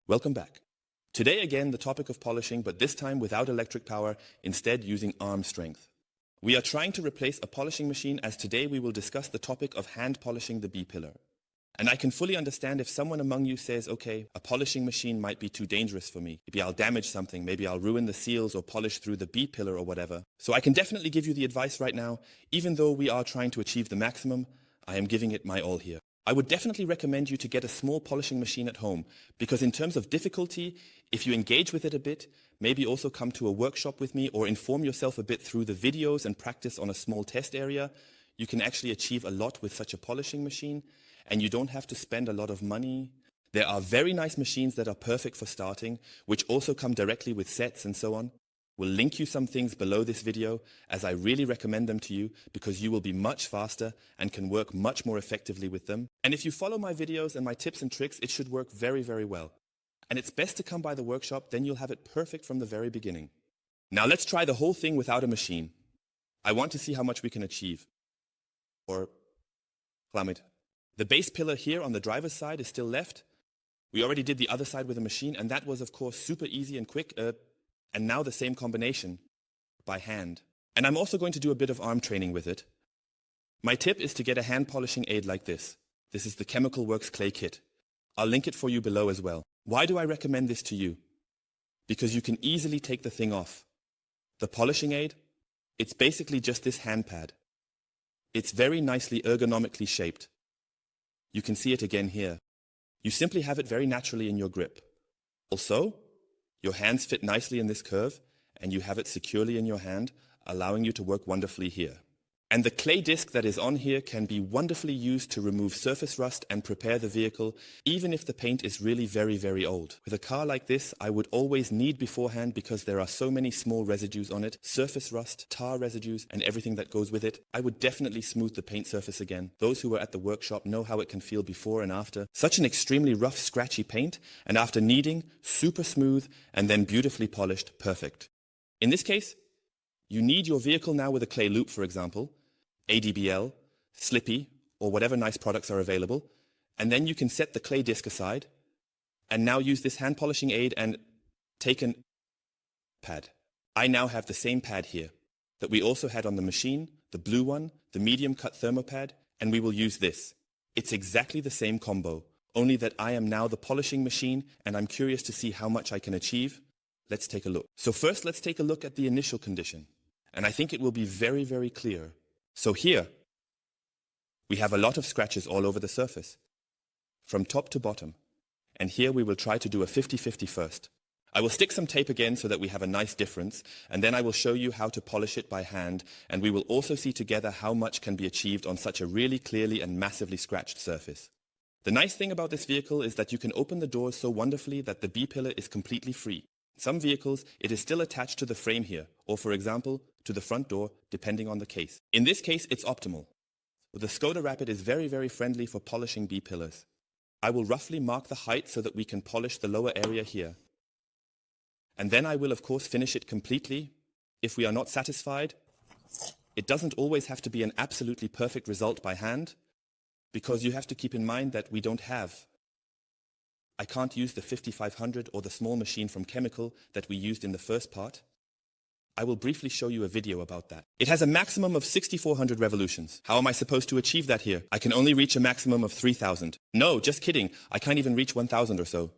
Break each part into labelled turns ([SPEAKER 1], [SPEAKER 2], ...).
[SPEAKER 1] Welcome back. Today again the topic of polishing, but this time without electric power, instead using arm strength. We are trying to replace a polishing machine, as today we will discuss the topic of hand polishing the B-pillar. And I can fully understand if someone among you says, okay, a polishing machine might be too dangerous for me. Maybe I'll damage something, maybe I'll ruin the seals or polish through the B-pillar or whatever. So I can definitely give you the advice right now. Even though we are trying to achieve the maximum, I am giving it my all here. I would definitely recommend you to get a small polishing machine at home, because in terms of difficulty, if you engage with it a bit, maybe also come to a workshop with me or inform yourself a bit through the videos and practice on a small test area, you can actually achieve a lot with such a polishing machine, and you don't have to spend a lot of money. There are very nice machines that are perfect for starting, which also come directly with sets and so on. We'll link you some things below this video, as I really recommend them to you because you will be much faster and can work much more effectively with them. And if you follow my videos and my tips and tricks, it should work very, very well. And it's best to come by the workshop, then you'll have it perfect from the very beginning. Now let's try the whole thing without a machine. I want to see how much we can achieve. Or climb it. The base pillar here on the driver's side is still left. We already did the other side with a machine, and that was of course super easy and quick. And now the same combination, by hand. And I'm also going to do a bit of arm training with it. My tip is to get a hand polishing aid like this. This is the ChemicalWorkz Clay Kit. I'll link it for you below as well. Why do I recommend this to you? Because you can easily take the thing off. The polishing aid, it's basically just this hand pad. It's very nicely ergonomically shaped. You can see it again here. You simply have it very naturally in your grip. Also, your hands fit nicely in this curve, and you have it securely in your hand, allowing you to work wonderfully here. And the clay disc that is on here can be wonderfully used to remove surface rust and prepare the vehicle, even if the paint is really very, very old. With a car like this, I would always knead beforehand because there are so many small residues on it, surface rust, tar residues, and everything that goes with it. I would definitely smooth the paint surface again. Those who were at the workshop know how it can feel before and after. Such an extremely rough, scratchy paint, and after kneading, super smooth, and then beautifully polished, perfect. In this case, you knead your vehicle now with a clay loop, for example, ADBL, Slippy, or whatever nice products are available, and then you can set the clay disc aside, and now use this hand polishing aid and take an pad. I now have the same pad here that we also had on the machine, the blue one, the medium cut thermopad, and we will use this. It's exactly the same combo, only that I am now the polishing machine, and I'm curious to see how much I can achieve. Let's take a look. So first, let's take a look at the initial condition, and I think it will be very, very clear. So here, we have a lot of scratches all over the surface, from top to bottom. And here we will try to do a 50-50 first. I will stick some tape again so that we have a nice difference, and then I will show you how to polish it by hand, and we will also see together how much can be achieved on such a really clearly and massively scratched surface. The nice thing about this vehicle is that you can open the doors so wonderfully that the B-pillar is completely free. In some vehicles, it is still attached to the frame here, or for example, to the front door, depending on the case. In this case, it's optimal. The Skoda Rapid is very, very friendly for polishing B-pillars. I will roughly mark the height so that we can polish the lower area here. And then I will, of course, finish it completely. If we are not satisfied, it doesn't always have to be an absolutely perfect result by hand, because you have to keep in mind that I can't use the 5500 or the small machine from Chemical that we used in the first part. I will briefly show you a video about that. It has a maximum of 6400 revolutions. How am I supposed to achieve that here? I can only reach a maximum of 3000. No, just kidding. I can't even reach 1000 or so.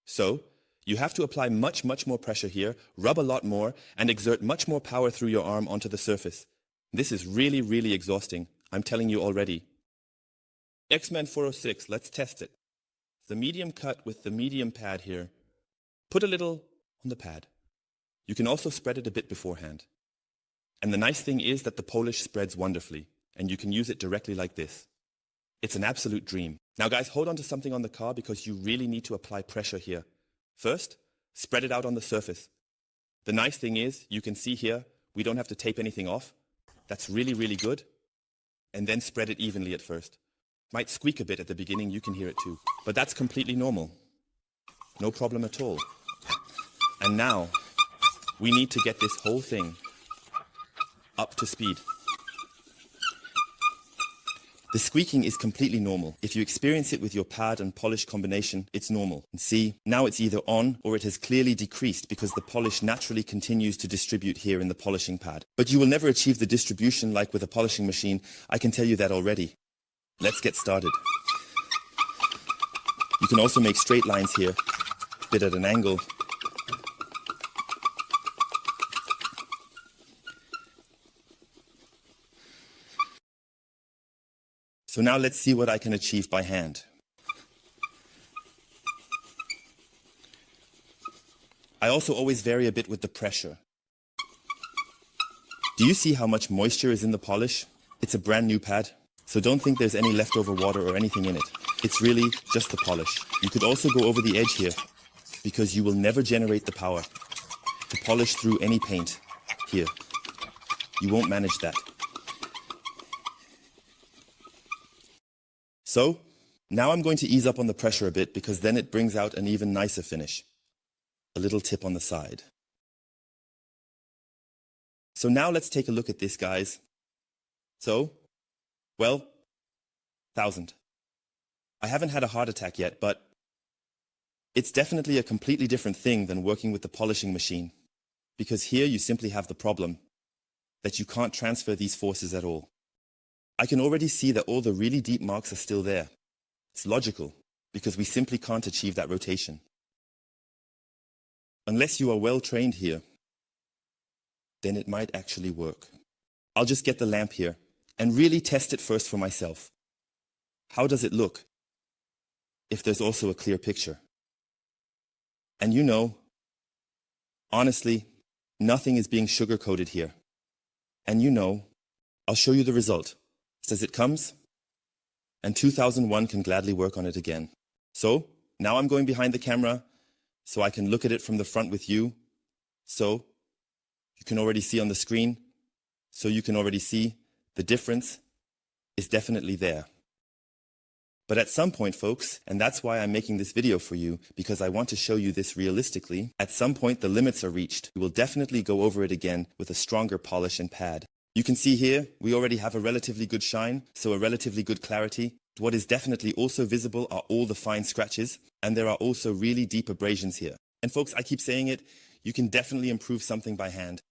[SPEAKER 1] So, you have to apply much, much more pressure here, rub a lot more, and exert much more power through your arm onto the surface. This is really, really exhausting. I'm telling you already. X-Men 406, let's test it. The medium cut with the medium pad here. Put a little on the pad. You can also spread it a bit beforehand. And the nice thing is that the polish spreads wonderfully, and you can use it directly like this. It's an absolute dream. Now guys, hold on to something on the car because you really need to apply pressure here. First, spread it out on the surface. The nice thing is, you can see here, we don't have to tape anything off. That's really, really good. And then spread it evenly at first. Might squeak a bit at the beginning, you can hear it too. But that's completely normal. No problem at all. And now, we need to get this whole thing up to speed. The squeaking is completely normal. If you experience it with your pad and polish combination, it's normal. And see, now it's either on or it has clearly decreased because the polish naturally continues to distribute here in the polishing pad. But you will never achieve the distribution like with a polishing machine, I can tell you that already. Let's get started. You can also make straight lines here, a bit at an angle. So now let's see what I can achieve by hand. I also always vary a bit with the pressure. Do you see how much moisture is in the polish? It's a brand new pad, so don't think there's any leftover water or anything in it. It's really just the polish. You could also go over the edge here, because you will never generate the power to polish through any paint here. You won't manage that. So, now I'm going to ease up on the pressure a bit because then it brings out an even nicer finish. A little tip on the side. So now let's take a look at this, guys. So, well, 1,000. I haven't had a heart attack yet, but it's definitely a completely different thing than working with the polishing machine. Because here you simply have the problem that you can't transfer these forces at all. I can already see that all the really deep marks are still there. It's logical, because we simply can't achieve that rotation. Unless you are well trained here, then it might actually work. I'll just get the lamp here and really test it first for myself. How does it look if there's also a clear picture? And you know, honestly, nothing is being sugar-coated here. And you know, I'll show you the result. As it comes, and 2001 can gladly work on it again. So, now I'm going behind the camera, so I can look at it from the front with you. So, you can already see on the screen, so you can already see the difference is definitely there. But at some point, folks, and that's why I'm making this video for you, because I want to show you this realistically, at some point the limits are reached. We will definitely go over it again with a stronger polish and pad. You can see here, we already have a relatively good shine, so a relatively good clarity. What is definitely also visible are all the fine scratches, and there are also really deep abrasions here. And folks, I keep saying it, you can definitely improve something by hand,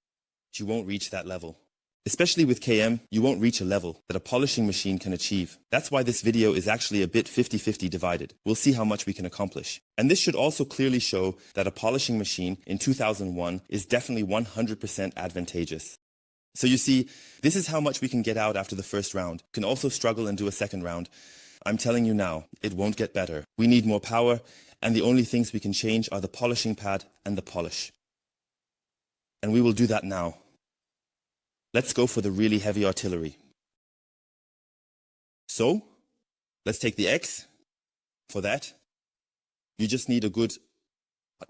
[SPEAKER 1] but you won't reach that level. Especially with KM, you won't reach a level that a polishing machine can achieve. That's why this video is actually a bit 50-50 divided. We'll see how much we can accomplish. And this should also clearly show that a polishing machine in 2001 is definitely 100% advantageous. So you see, this is how much we can get out after the first round. We can also struggle and do a second round. I'm telling you now, it won't get better. We need more power, and the only things we can change are the polishing pad and the polish. And we will do that now. Let's go for the really heavy artillery. So, let's take the X. For that, you just need a good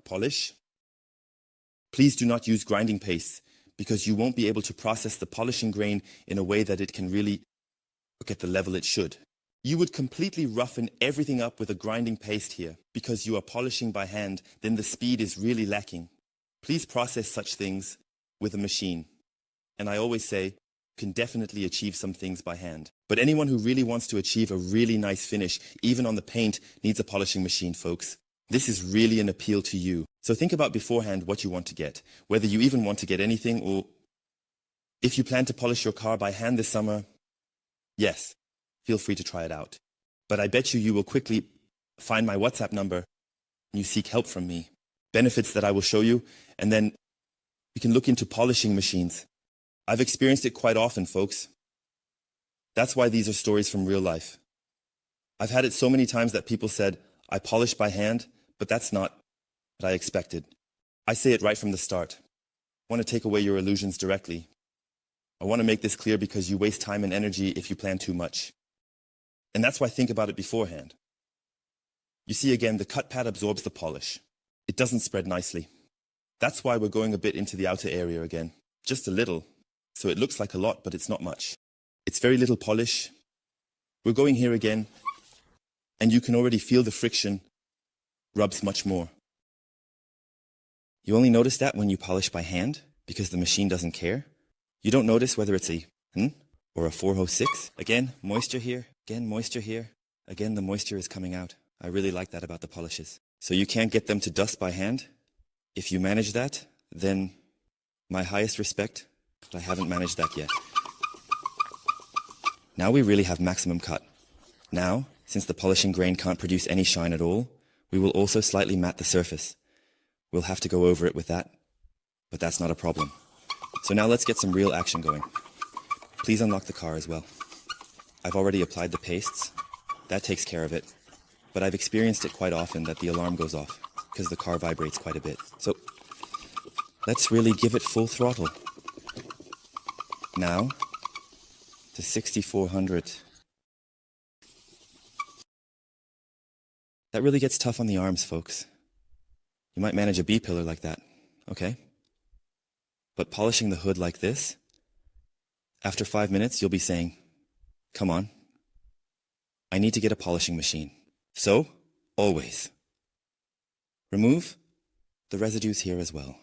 [SPEAKER 1] polish. Please do not use grinding paste, because you won't be able to process the polishing grain in a way that it can really work at the level it should. You would completely roughen everything up with a grinding paste here. Because you are polishing by hand, then the speed is really lacking. Please process such things with a machine. And I always say, you can definitely achieve some things by hand. But anyone who really wants to achieve a really nice finish, even on the paint, needs a polishing machine, folks. This is really an appeal to you. So think about beforehand what you want to get, whether you even want to get anything, or if you plan to polish your car by hand this summer, yes, feel free to try it out. But I bet you will quickly find my WhatsApp number and you seek help from me. Benefits that I will show you, and then you can look into polishing machines. I've experienced it quite often, folks. That's why these are stories from real life. I've had it so many times that people said, I polish by hand, but that's not what I expected. I say it right from the start. I want to take away your illusions directly. I want to make this clear because you waste time and energy if you plan too much. And that's why think about it beforehand. You see again, the cut pad absorbs the polish. It doesn't spread nicely. That's why we're going a bit into the outer area again. Just a little. So it looks like a lot, but it's not much. It's very little polish. We're going here again. And you can already feel the friction rubs much more. You only notice that when you polish by hand, because the machine doesn't care. You don't notice whether it's a or a 406. Again, moisture here. Again, moisture here. Again, the moisture is coming out. I really like that about the polishes. So you can't get them to dust by hand. If you manage that, then my highest respect, but I haven't managed that yet. Now we really have maximum cut. Now, since the polishing grain can't produce any shine at all, we will also slightly matte the surface. We'll have to go over it with that, but that's not a problem. So now let's get some real action going. Please unlock the car as well. I've already applied the pastes. That takes care of it. But I've experienced it quite often that the alarm goes off because the car vibrates quite a bit. So let's really give it full throttle. Now to 6400. That really gets tough on the arms, folks. You might manage a B-pillar like that, okay? But polishing the hood like this, after 5 minutes, you'll be saying, come on, I need to get a polishing machine. So, always, remove the residues here as well.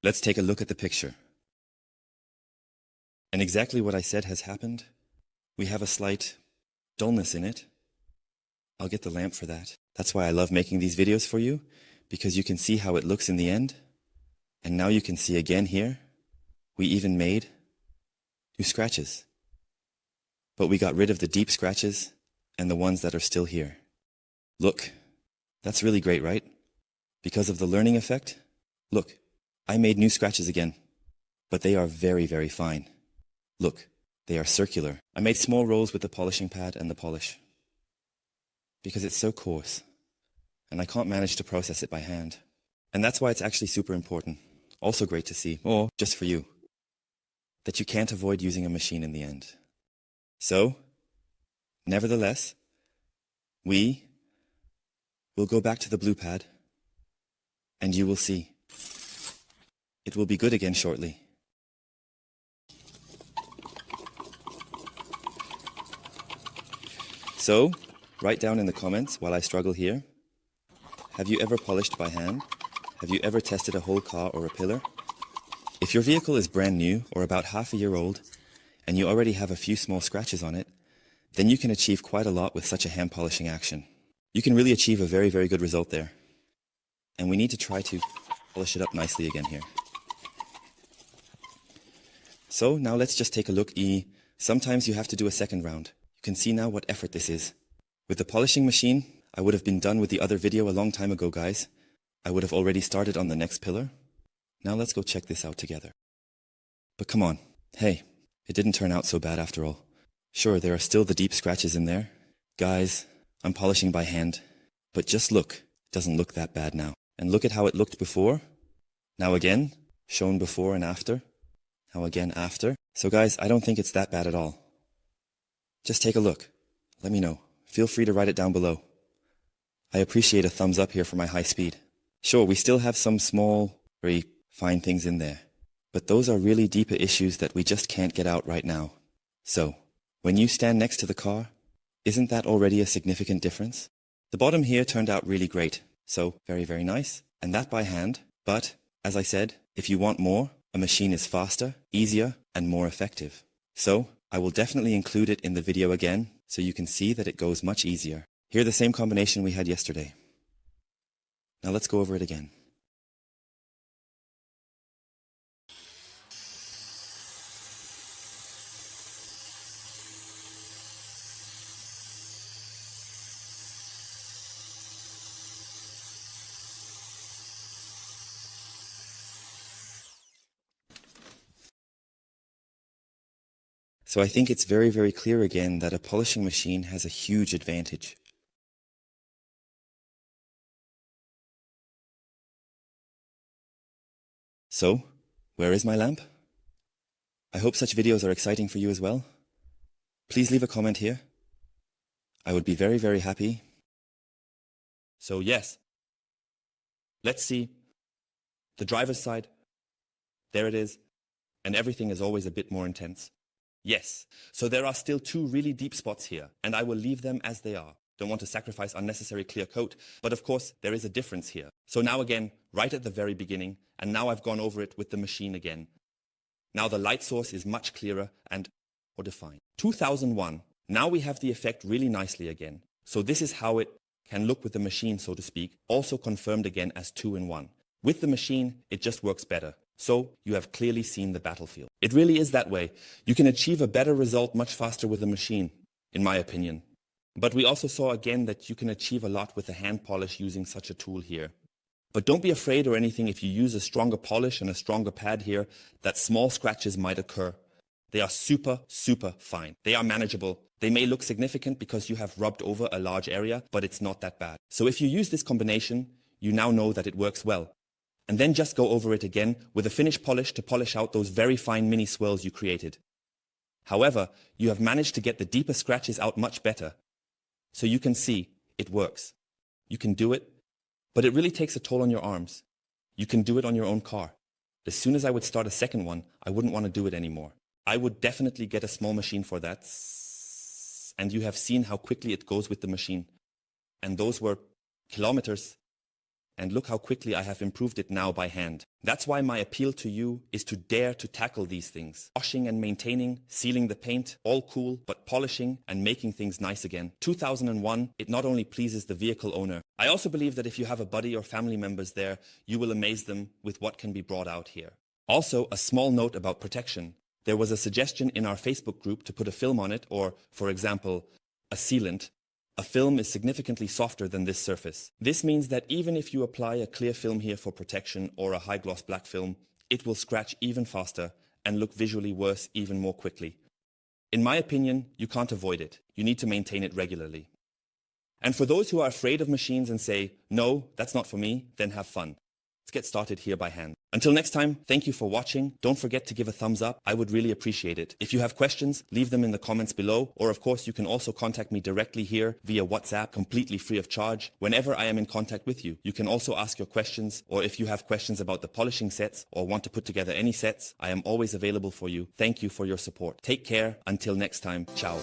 [SPEAKER 1] Let's take a look at the picture. And exactly what I said has happened. We have a slight dullness in it. I'll get the lamp for that. That's why I love making these videos for you, because you can see how it looks in the end. And now you can see again here, we even made 2 scratches. But we got rid of the deep scratches and the ones that are still here. Look, that's really great, right? Because of the learning effect. Look, I made new scratches again, but they are very, very fine. Look, they are circular. I made small rolls with the polishing pad and the polish because it's so coarse and I can't manage to process it by hand. And that's why it's actually super important. Also great to see, or just for you, that you can't avoid using a machine in the end. So, nevertheless, we will go back to the blue pad and you will see. It will be good again shortly. So, write down in the comments while I struggle here. Have you ever polished by hand? Have you ever tested a whole car or a pillar? If your vehicle is brand new or about half a year old, and you already have a few small scratches on it, then you can achieve quite a lot with such a hand polishing action. You can really achieve a very, very good result there. And we need to try to polish it up nicely again here. So now let's just take a look. Sometimes you have to do a second round. You can see now what effort this is. With the polishing machine, I would have been done with the other video a long time ago, guys. I would have already started on the next pillar. Now let's go check this out together. But come on, hey, it didn't turn out so bad after all. Sure, there are still the deep scratches in there. Guys, I'm polishing by hand. But just look, it doesn't look that bad now. And look at how it looked before. Now again, shown before and after. Now again after. So guys, I don't think it's that bad at all. Just take a look. Let me know. Feel free to write it down below. I appreciate a thumbs up here for my high speed. Sure, we still have some small, very fine things in there. But those are really deeper issues that we just can't get out right now. So, when you stand next to the car, isn't that already a significant difference? The bottom here turned out really great. So, very, very nice. And that by hand. But, as I said, if you want more, a machine is faster, easier, and more effective. So, I will definitely include it in the video again, so you can see that it goes much easier. Here the same combination we had yesterday. Now let's go over it again. So I think it's very, very clear again that a polishing machine has a huge advantage. So, where is my lamp? I hope such videos are exciting for you as well. Please leave a comment here. I would be very, very happy. So yes, let's see the driver's side. There it is. And everything is always a bit more intense. Yes, so there are still 2 really deep spots here, and I will leave them as they are. Don't want to sacrifice unnecessary clear coat, but of course there is a difference here. So now again, right at the very beginning, and now I've gone over it with the machine again. Now the light source is much clearer and more defined. 2001. Now we have the effect really nicely again. So this is how it can look with the machine, so to speak, also confirmed again as 2-in-1. With the machine, it just works better. So you have clearly seen the battlefield. It really is that way. You can achieve a better result much faster with a machine, in my opinion. But we also saw again that you can achieve a lot with a hand polish using such a tool here. But don't be afraid or anything if you use a stronger polish and a stronger pad here, that small scratches might occur. They are super, super fine. They are manageable. They may look significant because you have rubbed over a large area, but it's not that bad. So if you use this combination, you now know that it works well. And then just go over it again with a finish polish to polish out those very fine mini swirls you created. However, you have managed to get the deeper scratches out much better. So you can see, it works. You can do it, but it really takes a toll on your arms. You can do it on your own car. As soon as I would start a second one, I wouldn't want to do it anymore. I would definitely get a small machine for that. And you have seen how quickly it goes with the machine. And those were kilometers. And look how quickly I have improved it now by hand. That's why my appeal to you is to dare to tackle these things. Washing and maintaining, sealing the paint, all cool, but polishing and making things nice again. 2001, it not only pleases the vehicle owner. I also believe that if you have a buddy or family members there, you will amaze them with what can be brought out here. Also, a small note about protection. There was a suggestion in our Facebook group to put a film on it or, for example, a sealant. A film is significantly softer than this surface. This means that even if you apply a clear film here for protection or a high-gloss black film, it will scratch even faster and look visually worse even more quickly. In my opinion, you can't avoid it. You need to maintain it regularly. And for those who are afraid of machines and say, no, that's not for me, then have fun. Let's get started here by hand. Until next time, thank you for watching. Don't forget to give a thumbs up. I would really appreciate it. If you have questions, leave them in the comments below. Or of course, you can also contact me directly here via WhatsApp, completely free of charge, whenever I am in contact with you. You can also ask your questions, or if you have questions about the polishing sets or want to put together any sets, I am always available for you. Thank you for your support. Take care. Until next time. Ciao.